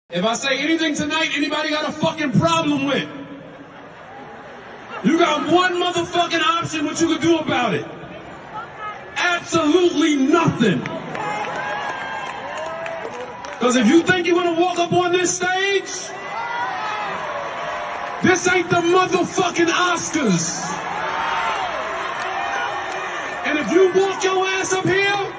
If I say anything tonight, anybody got a fucking problem with? You got one motherfucking option what you can do about it. Absolutely nothing. Because if you think you're gonna walk up on this stage, this ain't the motherfucking Oscars. And if you walk your ass up here,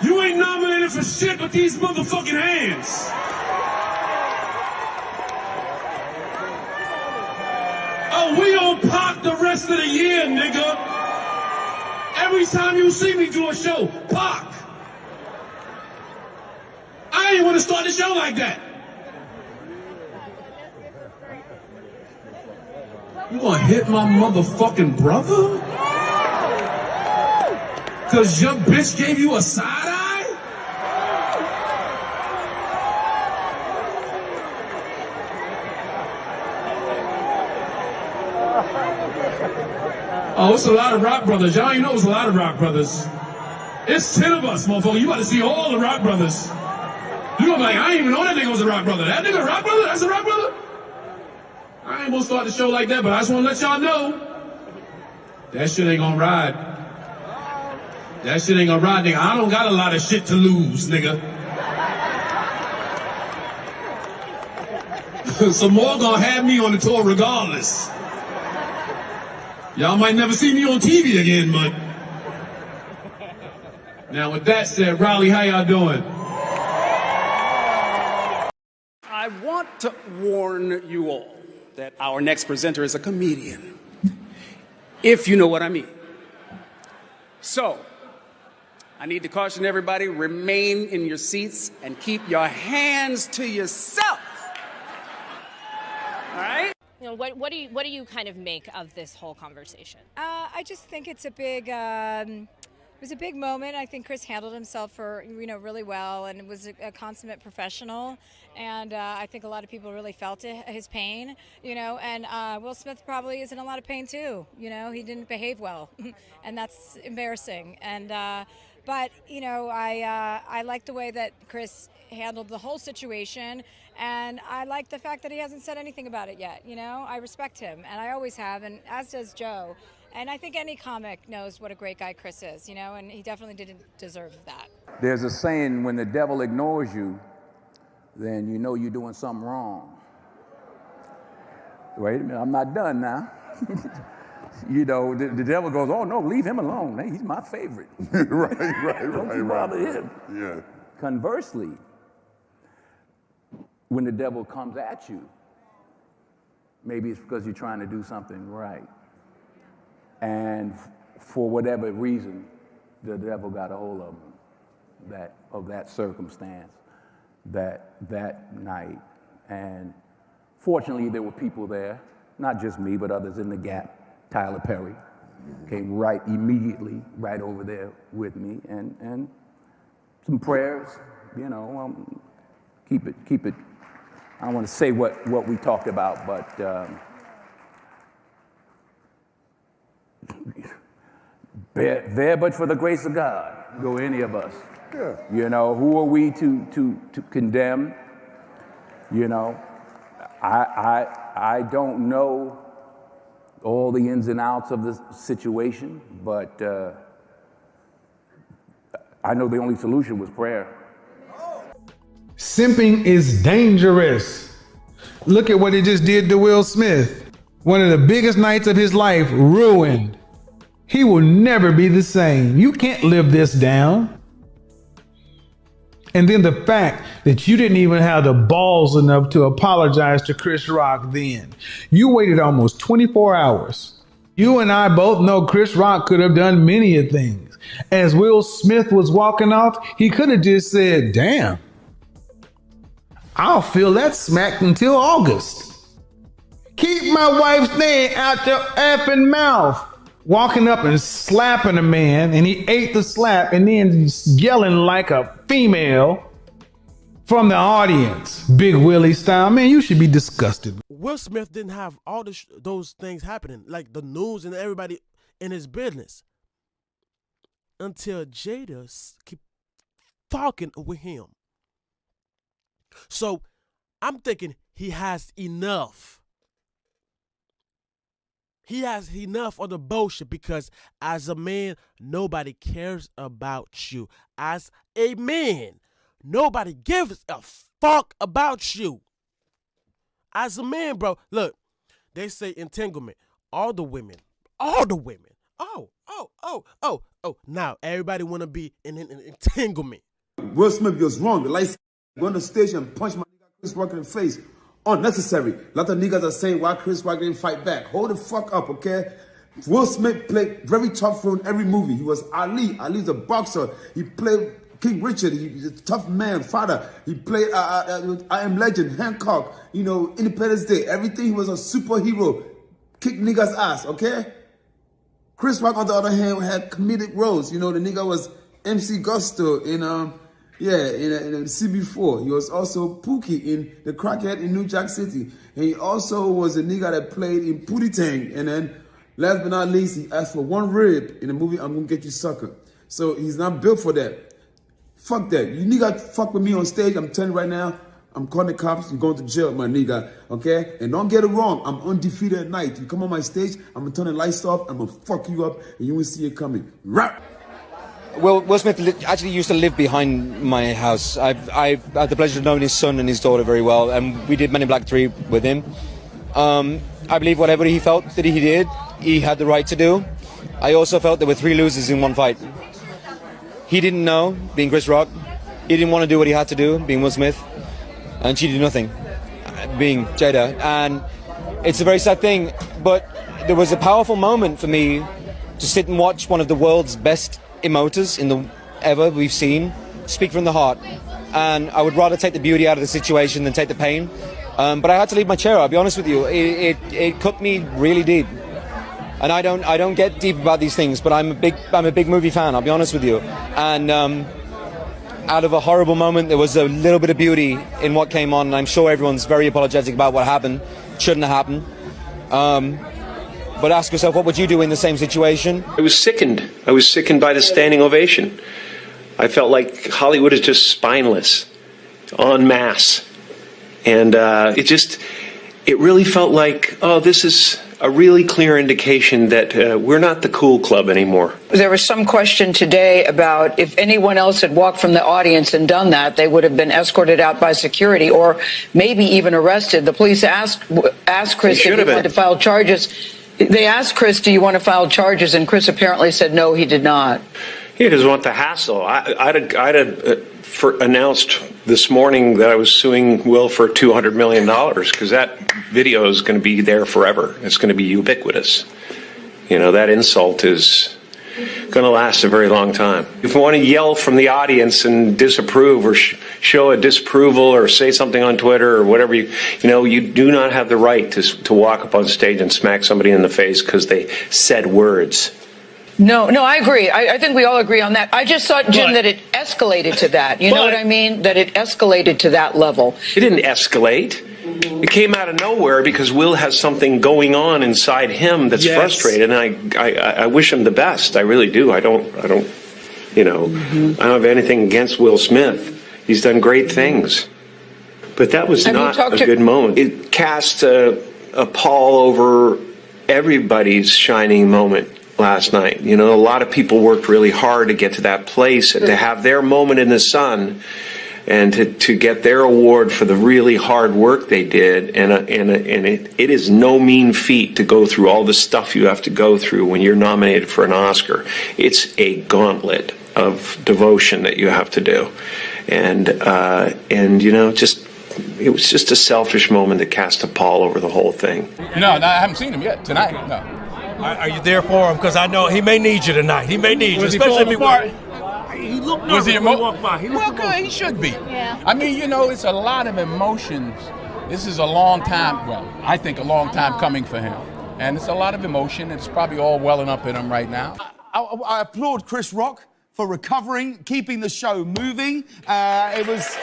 you ain't nominated for shit but these motherfucking hands. Oh, we on Pac the rest of the year, nigga. Every time you see me do a show, Pac. I ain't want to start the show like that. You gonna hit my motherfucking brother? Cause your bitch gave you a side eye? Oh, it's a lot of rock brothers. Y'all ain't know it's a lot of rock brothers. It's 10 of us, motherfucker. You about to see all the rock brothers. You gonna be like, I didn't even know that nigga was a rock brother. That nigga a rock brother? That's a rock brother? I ain't gonna start the show like that, but I just wanna let y'all know that shit ain't gonna ride. That shit ain't gonna ride, nigga. I don't got a lot of shit to lose, nigga. Some more gonna have me on the tour regardless. Y'all might never see me on TV again, but... Now, with that said, Riley, how y'all doing? I want to warn you all that our next presenter is a comedian, if you know what I mean. So, I need to caution everybody, remain in your seats and keep your hands to yourself. All right? You know, what do you kind of make of this whole conversation? I just think it's a big. It was a big moment. I think Chris handled himself really well, and was a consummate professional. And I think a lot of people really felt his pain, And Will Smith probably is in a lot of pain too. He didn't behave well, and that's embarrassing. And but I like the way that Chris handled the whole situation, and I like the fact that he hasn't said anything about it yet. I respect him, and I always have, and as does Joe. And I think any comic knows what a great guy Chris is, and he definitely didn't deserve that. There's a saying, when the devil ignores you, then you know you're doing something wrong. Wait a minute, I'm not done now. The devil goes, oh no, leave him alone. Hey, he's my favorite. Don't you bother him. Yeah. Conversely, when the devil comes at you, maybe it's because you're trying to do something right. And for whatever reason, the devil got a hold of that circumstance, that night. And fortunately, there were people there, not just me, but others in the Gap. Tyler Perry came immediately right over there with me, and some prayers, keep it. I don't want to say what we talked about, but there but for the grace of God, go any of us. Yeah. Who are we to condemn? I don't know all the ins and outs of the situation, but I know the only solution was prayer. Simping is dangerous. Look at what he just did to Will Smith. One of the biggest nights of his life ruined. He will never be the same. You can't live this down. And then the fact that you didn't even have the balls enough to apologize to Chris Rock then. You waited almost 24 hours. You and I both know Chris Rock could have done many of things. As Will Smith was walking off, he could have just said, damn, I'll feel that smack until August. Keep my wife's name out your effing mouth. Walking up and slapping a man, and he ate the slap, and then yelling like a female from the audience. Big Willie style. Man, you should be disgusted. Will Smith didn't have all those things happening, like the news and everybody in his business, until Jada kept talking with him. So I'm thinking he has enough. He has enough of the bullshit because as a man, nobody cares about you. As a man, nobody gives a fuck about you. As a man, bro, look, they say entanglement. All the women. Now everybody want to be in an entanglement. Will Smith was wrong. The lights go on the stage and punch my nigga Chris Rock in the face. Unnecessary. A lot of niggas are saying why Chris Rock didn't fight back. Hold the fuck up, okay? Will Smith played very tough role in every movie. He was Ali. Ali's a boxer. He played King Richard. He's a tough man, father. He played I Am Legend, Hancock, Independence Day. Everything. He was a superhero. Kick niggas' ass, okay? Chris Rock, on the other hand, had comedic roles. The nigga was MC Gusto in CB4. He was also Pookie in The Crackhead in New Jack City. And he also was a nigga that played in Pootie Tang. And then, last but not least, he asked for one rib in the movie I'm Gonna Get You Sucker. So he's not built for that. Fuck that. You nigga fuck with me on stage, I'm telling you right now, I'm calling the cops, you're going to jail, my nigga, okay? And don't get it wrong, I'm undefeated at night. You come on my stage, I'm gonna turn the lights off, I'm gonna fuck you up, and you won't see it coming. Rap! Well, Will Smith actually used to live behind my house. I've had the pleasure of knowing his son and his daughter very well, and we did Men in Black 3 with him. I believe whatever he felt that he did, he had the right to do. I also felt there were 3 losers in one fight. He didn't know, being Chris Rock. He didn't want to do what he had to do, being Will Smith. And she did nothing, being Jada. And it's a very sad thing, but there was a powerful moment for me to sit and watch one of the world's best emoters ever we've seen speak from the heart. And I would rather take the beauty out of the situation than take the pain. But I had to leave my chair, I'll be honest with you. It cut me really deep. And I don't get deep about these things, but I'm a big movie fan, I'll be honest with you. And out of a horrible moment, there was a little bit of beauty in what came on, and I'm sure everyone's very apologetic about what happened. Shouldn't have happened. But ask yourself, what would you do in the same situation? I was sickened. I was sickened by the standing ovation. I felt like Hollywood is just spineless, en masse. And it really felt like, oh, this is a really clear indication that we're not the cool club anymore. There was some question today about if anyone else had walked from the audience and done that, they would have been escorted out by security or maybe even arrested. The police asked Chris if he wanted to file charges. They asked Chris, do you want to file charges? And Chris apparently said no, he did not. He doesn't want the hassle. I'd announced this morning that I was suing Will for $200 million because that video is going to be there forever. It's going to be ubiquitous. That insult is going to last a very long time. If you want to yell from the audience and disapprove or show a disapproval or say something on Twitter or whatever, you do not have the right to walk up on stage and smack somebody in the face because they said words. No, I agree. I think we all agree on that. I just thought, Jim, that it escalated to that. You know what I mean? That it escalated to that level. It didn't escalate. It came out of nowhere because Will has something going on inside him that's frustrated, and I wish him the best. I really do. I don't have anything against Will Smith. He's done great things. But that was not a good moment. It cast a pall over everybody's shining moment last night. A lot of people worked really hard to get to that place and to have their moment in the sun and to get their award for the really hard work they did. And it is no mean feat to go through all the stuff you have to go through when you're nominated for an Oscar. It's a gauntlet of devotion that you have to do. And it was just a selfish moment to cast a pall over the whole thing. No, I haven't seen him yet tonight. No. Are you there for him? Because I know he may need you tonight. He may need you, especially if he looked nervous when he walked by. Well, good. He should be. Yeah. I mean, it's a lot of emotions. This is a long time. Well, I think a long time coming for him, and it's a lot of emotion. It's probably all welling up in him right now. I applaud Chris Rock for recovering, keeping the show moving. It was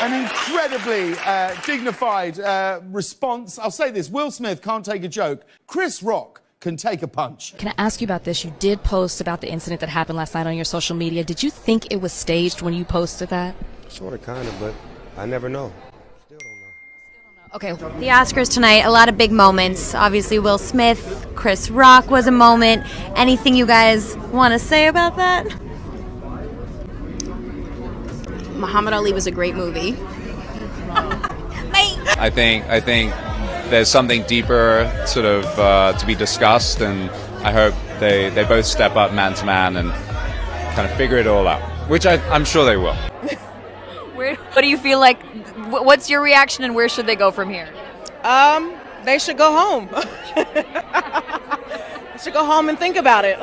an incredibly dignified response. I'll say this, Will Smith can't take a joke. Chris Rock can take a punch. Can I ask you about this? You did post about the incident that happened last night on your social media. Did you think it was staged when you posted that? Sort of, kind of, but I never know. Okay. The Oscars tonight, a lot of big moments. Obviously, Will Smith, Chris Rock was a moment. Anything you guys want to say about that? Muhammad Ali was a great movie. I think there's something deeper sort of to be discussed, and I hope they both step up man to man and kind of figure it all out, which I'm sure they will. What do you feel like? What's your reaction, and where should they go from here? They should go home. They should go home and think about it.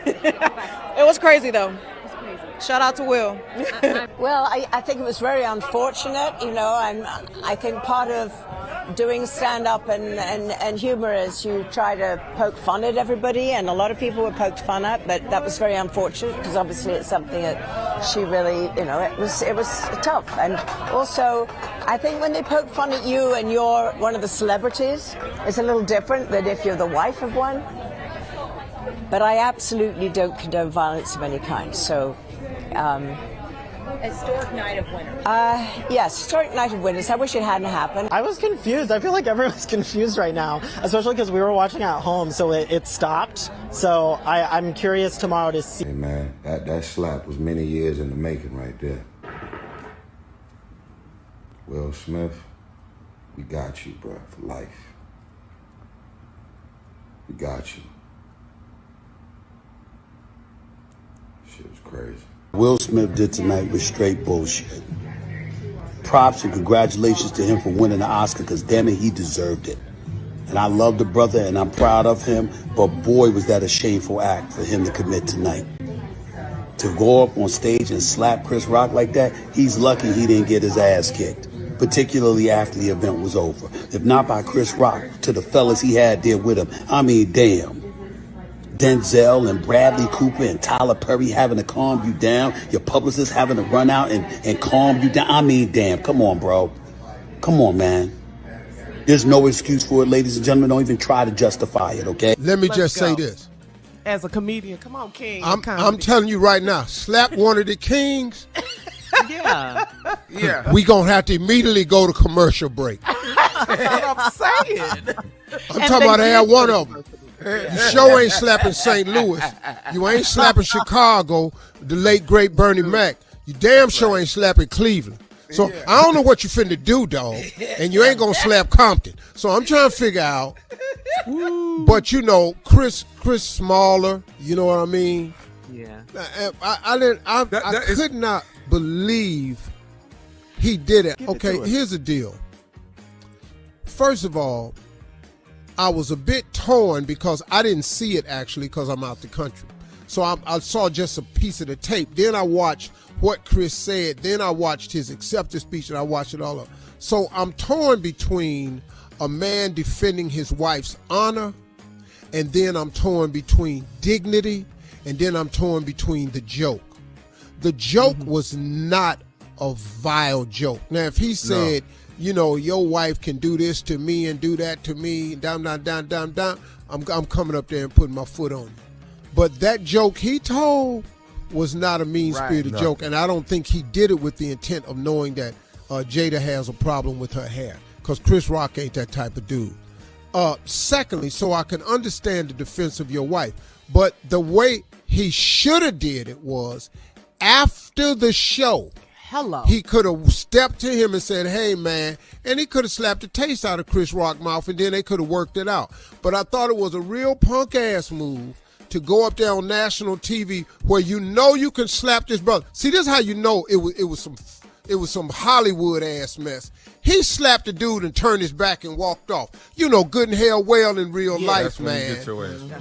It was crazy, though. Shout out to Will. Well, I think it was very unfortunate. You know, I think part of doing stand-up and humor is you try to poke fun at everybody, and a lot of people were poked fun at, but that was very unfortunate because obviously it's something that she really, you know, it was tough. And also, I think when they poke fun at you and you're one of the celebrities, it's a little different than if you're the wife of one. But I absolutely don't condone violence of any kind, so... Historic night of winners. Yes, historic night of winners. I wish it hadn't happened. I was confused. I feel like everyone's confused right now, especially because we were watching at home, so it stopped. So I'm curious tomorrow to see. Hey man, that slap was many years in the making right there. Will Smith, we got you, bro, for life. We got you. Shit was crazy. Will Smith did tonight was straight bullshit. Props and congratulations to him for winning the Oscar, because damn it, he deserved it. And I love the brother and I'm proud of him, but boy, was that a shameful act for him to commit tonight. To go up on stage and slap Chris Rock like that, he's lucky he didn't get his ass kicked, particularly after the event was over. If not by Chris Rock, to the fellas he had there with him. I mean, damn. Denzel and Bradley Cooper and Tyler Perry having to calm you down, your publicist having to run out and calm you down. I mean, damn, come on, bro. Come on, man. There's no excuse for it, ladies and gentlemen. Don't even try to justify it, okay? Let me just say this. As a comedian, come on, King. I'm telling you right now, slap one of the kings. Yeah. Yeah. We gonna have to immediately go to commercial break. That's what I'm saying. I'm talking about have one of them. You sure ain't slapping St. Louis. You ain't slapping Chicago, the late, great Bernie Mac. You damn sure ain't slapping Cleveland. So I don't know what you finna do, dog. And you ain't gonna slap Compton. So I'm trying to figure out. But you know, Chris smaller, you know what I mean? Yeah. I could not believe he did it. Okay, here's the deal. First of all, I was a bit torn because I didn't see it actually because I'm out the country. So I saw just a piece of the tape. Then I watched what Chris said. Then I watched his acceptance speech and I watched it all up. So I'm torn between a man defending his wife's honor, and then I'm torn between dignity, and then I'm torn between the joke. The joke was not a vile joke. Now, if he said, you know, your wife can do this to me and do that to me, down, I'm coming up there and putting my foot on you. But that joke he told was not a mean-spirited joke, and I don't think he did it with the intent of knowing that Jada has a problem with her hair, because Chris Rock ain't that type of dude. Secondly, so I can understand the defense of your wife, but the way he should have did it was after the show. He could have stepped to him and said, hey, man, and he could have slapped the taste out of Chris Rock's mouth, and then they could have worked it out. But I thought it was a real punk-ass move to go up there on national TV where you know you can slap this brother. See, this is how you know it was some Hollywood-ass mess. He slapped the dude and turned his back and walked off. You know good and hell well in real life, man.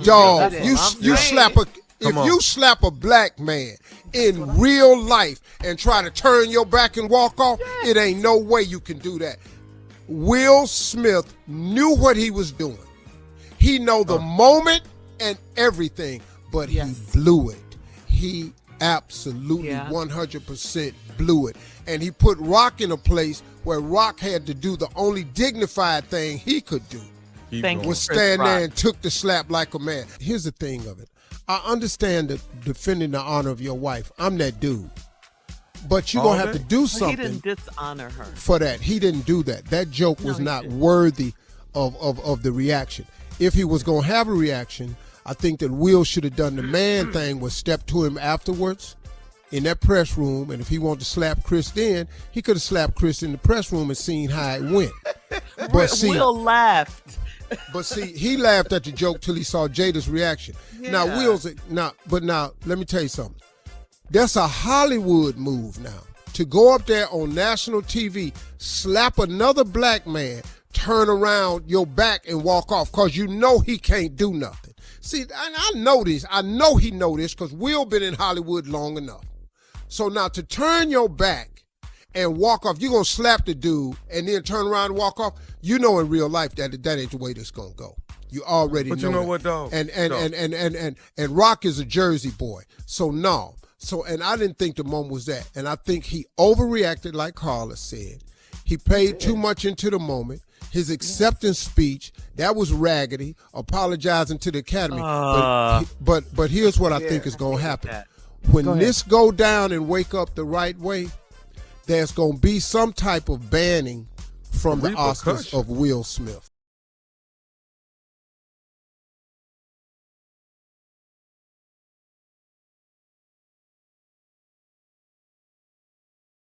Dog, you slap a... If you slap a black man in real life and try to turn your back and walk off, it ain't no way you can do that. Will Smith knew what he was doing. He know the moment and everything, but he blew it. He absolutely 100% blew it. And he put Rock in a place where Rock had to do the only dignified thing he could do. Was stand there and took the slap like a man. Here's the thing of it. I understand that defending the honor of your wife. I'm that dude. But you're going to have to do He something didn't dishonor her. for that. He didn't do that. That joke was not worthy of the reaction. If he was going to have a reaction, I think that Will should have done the man thing, was step to him afterwards in that press room, and if he wanted to slap Chris then, he could have slapped Chris in the press room and seen how it went. But see, Will laughed. But see, he laughed at the joke till he saw Jada's reaction. Yeah. Now, now, let me tell you something. That's a Hollywood move now. To go up there on national TV, slap another black man, turn around your back and walk off, because you know he can't do nothing. See, I know this. I know he know this, because Will been in Hollywood long enough. So now to turn your back and walk off, you're going to slap the dude and then turn around and walk off. You know in real life that ain't the way this going to go. You already know. But you know that. what, dog? And Rock is a Jersey boy. So no. And I didn't think the moment was that. And I think he overreacted, like Carla said. He paid too much into the moment. His acceptance speech, that was raggedy, apologizing to the Academy. But here's what I think is going to happen. When this go down and wake up the right way, there's going to be some type of banning from the Oscars of Will Smith.